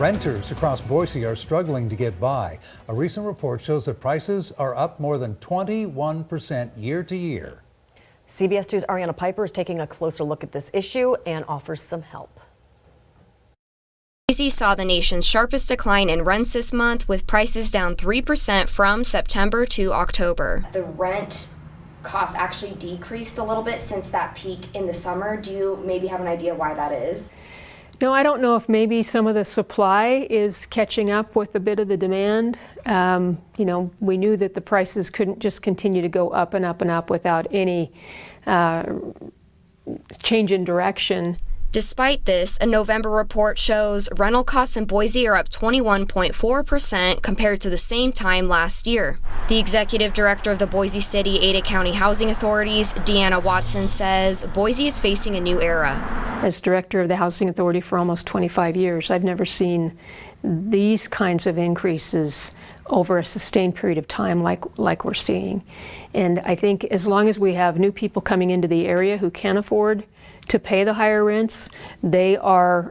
Renters across Boise are struggling to get by. A recent report shows that prices are up more than 21% year to year. CBS 2's Ariana Piper is taking a closer look at this issue and offers some help. Boise saw the nation's sharpest decline in rents this month, with prices down 3% from September to October. The rent costs actually decreased a little bit since that peak in the summer. Do you maybe have an idea why that is? No, I don't know if maybe some of the supply is catching up with a bit of the demand. We knew that the prices couldn't just continue to go up and up and up without any change in direction. Despite this, a November report shows rental costs in Boise are up 21.4% compared to the same time last year. The executive director of the Boise City Ada County Housing Authorities, Deanna Watson, says Boise is facing a new era. As director of the Housing Authority for almost 25 years, I've never seen these kinds of increases over a sustained period of time like we're seeing. And I think as long as we have new people coming into the area who can afford to pay the higher rents, they're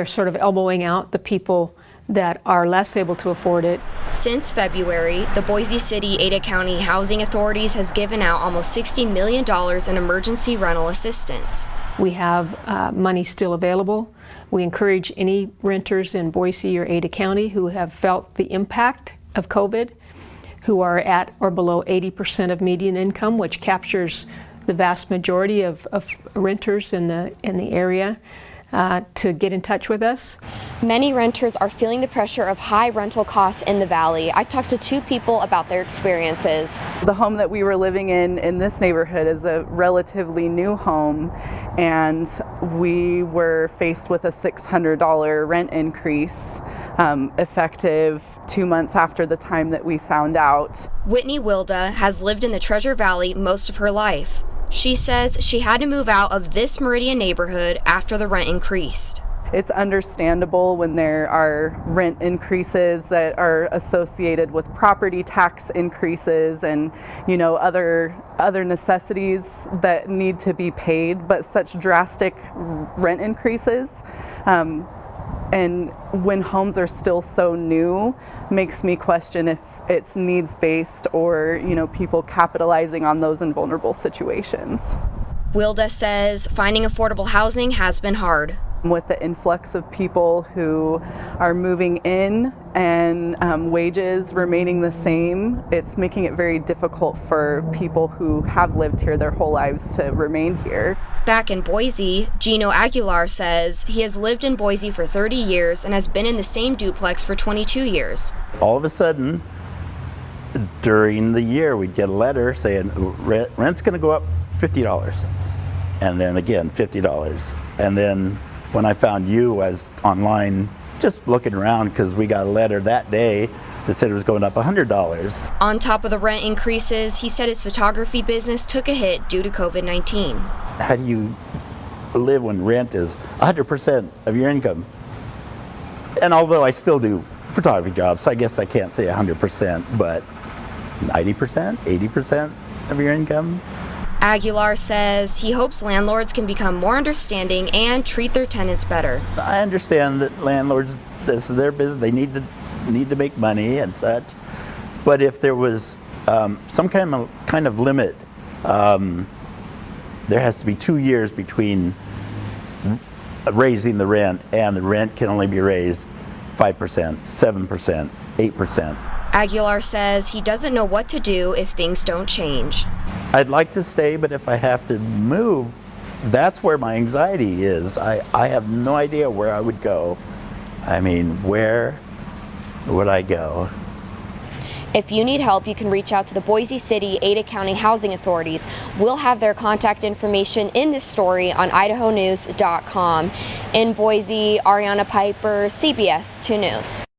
sort of elbowing out the people that are less able to afford it. Since February, the Boise City Ada County Housing Authorities has given out almost $60 million in emergency rental assistance. We have money still available. We encourage any renters in Boise or Ada County who have felt the impact of COVID, who are at or below 80% of median income, which captures the vast majority of renters in the area, to get in touch with us. Many renters are feeling the pressure of high rental costs in the Valley. I talked to two people about their experiences. The home that we were living in this neighborhood is a relatively new home, and we were faced with a $600 rent increase effective 2 months after the time that we found out. Whitney Wilda has lived in the Treasure Valley most of her life. She says she had to move out of this Meridian neighborhood after the rent increased. It's understandable when there are rent increases that are associated with property tax increases and, other necessities that need to be paid, but such drastic rent increases and when homes are still so new makes me question if it's needs-based or, people capitalizing on those in vulnerable situations. Wilda says finding affordable housing has been hard. With the influx of people who are moving in and wages remaining the same, it's making it very difficult for people who have lived here their whole lives to remain here. Back in Boise, Gino Aguilar says he has lived in Boise for 30 years and has been in the same duplex for 22 years. All of a sudden, during the year, we'd get a letter saying rent's going to go up $50, and then again $50, and then when I found you, I was online just looking around because we got a letter that day that said it was going up $100. On top of the rent increases, he said his photography business took a hit due to COVID-19. How do you live when rent is 100% of your income? And although I still do photography jobs, so I guess I can't say 100%, but 90%, 80% of your income? Aguilar says he hopes landlords can become more understanding and treat their tenants better. I understand that landlords, this is their business, they need to make money and such, but if there was some kind of limit, there has to be 2 years between raising the rent, and the rent can only be raised 5%, 7%, 8%. Aguilar says he doesn't know what to do if things don't change. I'd like to stay, but if I have to move, that's where my anxiety is. I have no idea where I would go. I mean, where would I go? If you need help, you can reach out to the Boise City Ada County Housing Authorities. We'll have their contact information in this story on idahonews.com. In Boise, Ariana Piper, CBS 2 News.